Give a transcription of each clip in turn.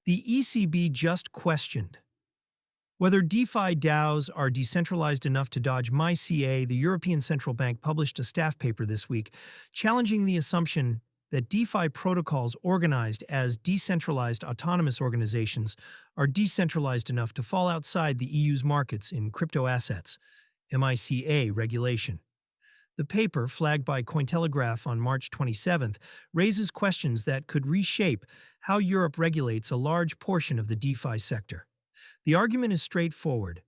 The ECB just questioned whether DeFi DAOs are decentralized enough to dodge MiCA. The European Central Bank published a staff paper this week challenging the assumption that DeFi protocols organized as decentralized autonomous organizations are decentralized enough to fall outside the EU's markets in crypto assets, MiCA regulation. The paper, flagged by Cointelegraph on March 27th, raises questions that could reshape how Europe regulates a large portion of the DeFi sector. The argument is straightforward.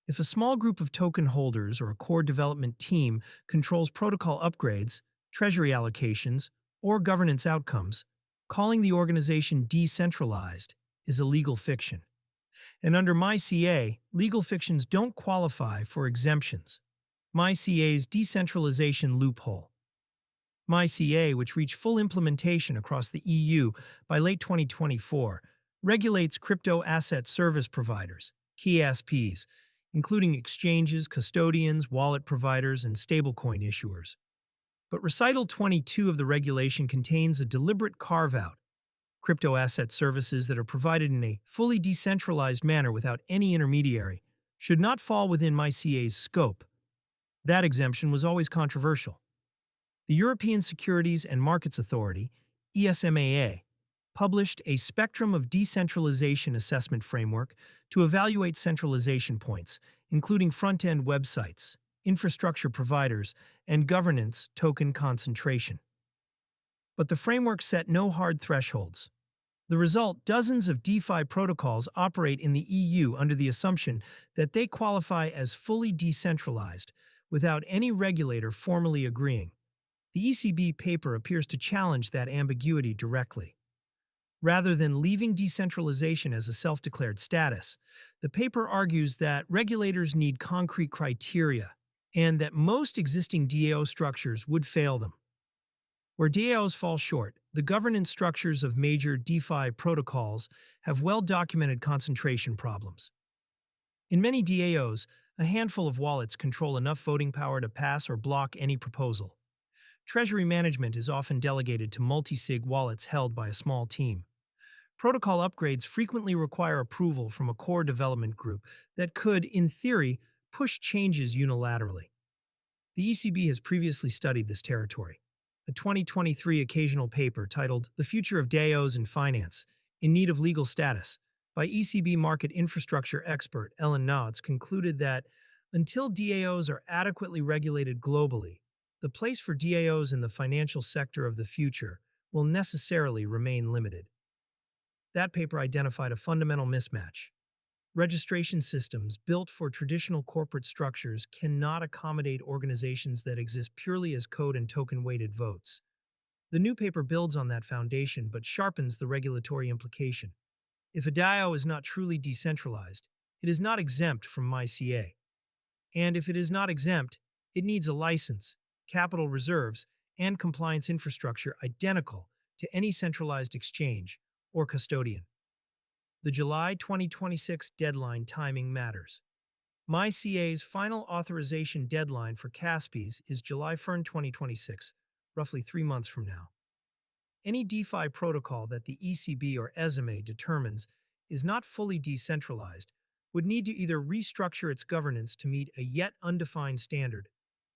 If a small group of token holders or a core development team controls protocol upgrades, treasury allocations, or governance outcomes, calling the organization decentralized is a legal fiction. And under MiCA, legal fictions don't qualify for exemptions. MiCA's decentralization loophole. MiCA, which reached full implementation across the EU by late 2024, regulates crypto asset service providers, KSPs, including exchanges, custodians, wallet providers, and stablecoin issuers. But Recital 22 of the regulation contains a deliberate carve-out: crypto asset services that are provided in a fully decentralized manner without any intermediary should not fall within MiCA's scope. That exemption was always controversial. The European Securities and Markets Authority, ESMAA, published a spectrum of decentralization assessment framework to evaluate centralization points, including front-end websites, infrastructure providers, and governance token concentration. But the framework set no hard thresholds. The result: dozens of DeFi protocols operate in the EU under the assumption that they qualify as fully decentralized, without any regulator formally agreeing. The ECB paper appears to challenge that ambiguity directly. Rather than leaving decentralization as a self-declared status, the paper argues that regulators need concrete criteria and that most existing DAO structures would fail them. Where DAOs fall short, the governance structures of major DeFi protocols have well-documented concentration problems. In many DAOs, a handful of wallets control enough voting power to pass or block any proposal. Treasury management is often delegated to multi-sig wallets held by a small team. Protocol upgrades frequently require approval from a core development group that could, in theory, push changes unilaterally. The ECB has previously studied this territory. A 2023 occasional paper titled "The Future of DAOs in Finance, in Need of Legal Status" by ECB market infrastructure expert Ellen Nodds concluded that until DAOs are adequately regulated globally, the place for DAOs in the financial sector of the future will necessarily remain limited. That paper identified a fundamental mismatch. Registration systems built for traditional corporate structures cannot accommodate organizations that exist purely as code and token-weighted votes. The new paper builds on that foundation but sharpens the regulatory implication. If a DAO is not truly decentralized, it is not exempt from MiCA. And if it is not exempt, it needs a license, capital reserves, and compliance infrastructure identical to any centralized exchange or custodian. The July 2026 deadline timing matters. MiCA's final authorization deadline for CASPs is July 1, 2026, roughly 3 months from now. Any DeFi protocol that the ECB or ECB determines is not fully decentralized would need to either restructure its governance to meet a yet undefined standard,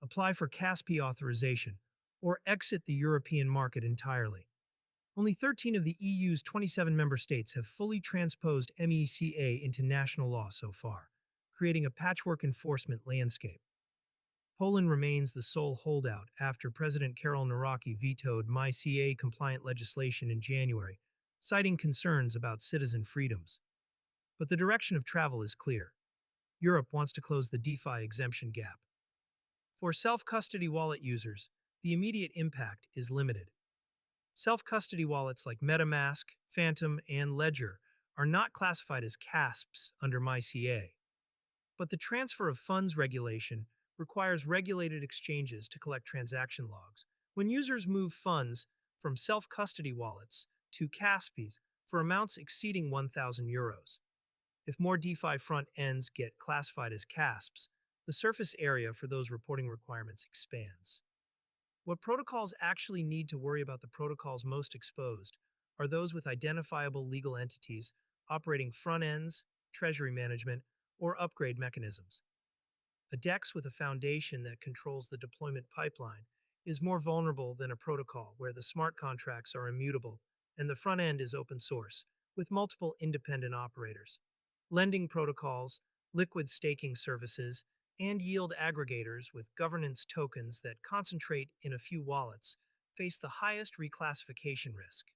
apply for CASP authorization, or exit the European market entirely. Only 13 of the EU's 27 member states have fully transposed MiCA into national law so far, creating a patchwork enforcement landscape. Poland remains the sole holdout after President Karol Nawrocki vetoed MiCA-compliant legislation in January, citing concerns about citizen freedoms. But the direction of travel is clear. Europe wants to close the DeFi exemption gap. For self-custody wallet users, the immediate impact is limited. Self-custody wallets like MetaMask, Phantom, and Ledger are not classified as CASPs under MiCA. But the transfer of funds regulation requires regulated exchanges to collect transaction logs when users move funds from self-custody wallets to CASPs for amounts exceeding €1,000. If more DeFi front ends get classified as CASPs, the surface area for those reporting requirements expands. What protocols actually need to worry about? The protocols most exposed are those with identifiable legal entities, operating front ends, treasury management, or upgrade mechanisms. A DEX with a foundation that controls the deployment pipeline is more vulnerable than a protocol where the smart contracts are immutable and the front end is open source, with multiple independent operators. Lending protocols, liquid staking services, and yield aggregators with governance tokens that concentrate in a few wallets face the highest reclassification risk.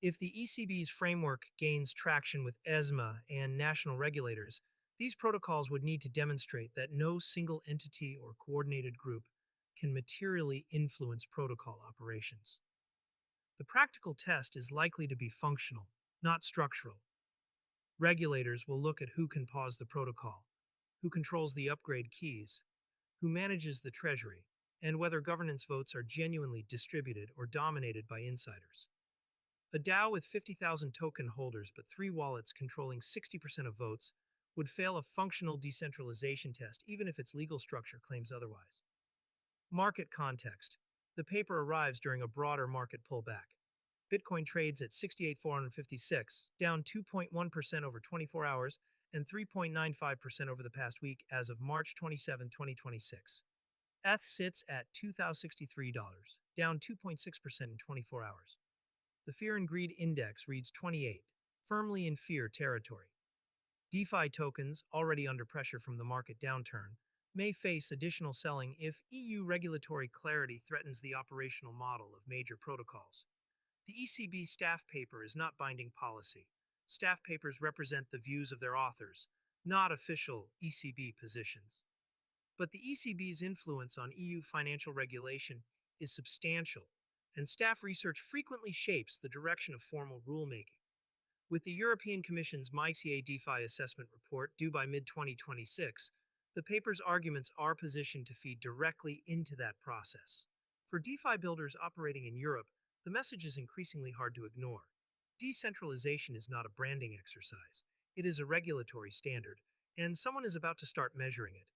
If the ECB's framework gains traction with ESMA and national regulators, these protocols would need to demonstrate that no single entity or coordinated group can materially influence protocol operations. The practical test is likely to be functional, not structural. Regulators will look at who can pause the protocol, who controls the upgrade keys, who manages the treasury, and whether governance votes are genuinely distributed or dominated by insiders. A DAO with 50,000 token holders but three wallets controlling 60% of votes would fail a functional decentralization test even if its legal structure claims otherwise. Market context. The paper arrives during a broader market pullback. Bitcoin trades at 68,456, down 2.1% over 24 hours and 3.95% over the past week as of March 27, 2026. ETH sits at $2,063, down 2.6% in 24 hours. The Fear and Greed Index reads 28, firmly in fear territory. DeFi tokens, already under pressure from the market downturn, may face additional selling if EU regulatory clarity threatens the operational model of major protocols. The ECB staff paper is not binding policy. Staff papers represent the views of their authors, not official ECB positions. But the ECB's influence on EU financial regulation is substantial, and staff research frequently shapes the direction of formal rulemaking. With the European Commission's MiCA DeFi assessment report due by mid-2026, the paper's arguments are positioned to feed directly into that process. For DeFi builders operating in Europe, the message is increasingly hard to ignore. Decentralization is not a branding exercise. It is a regulatory standard, and someone is about to start measuring it.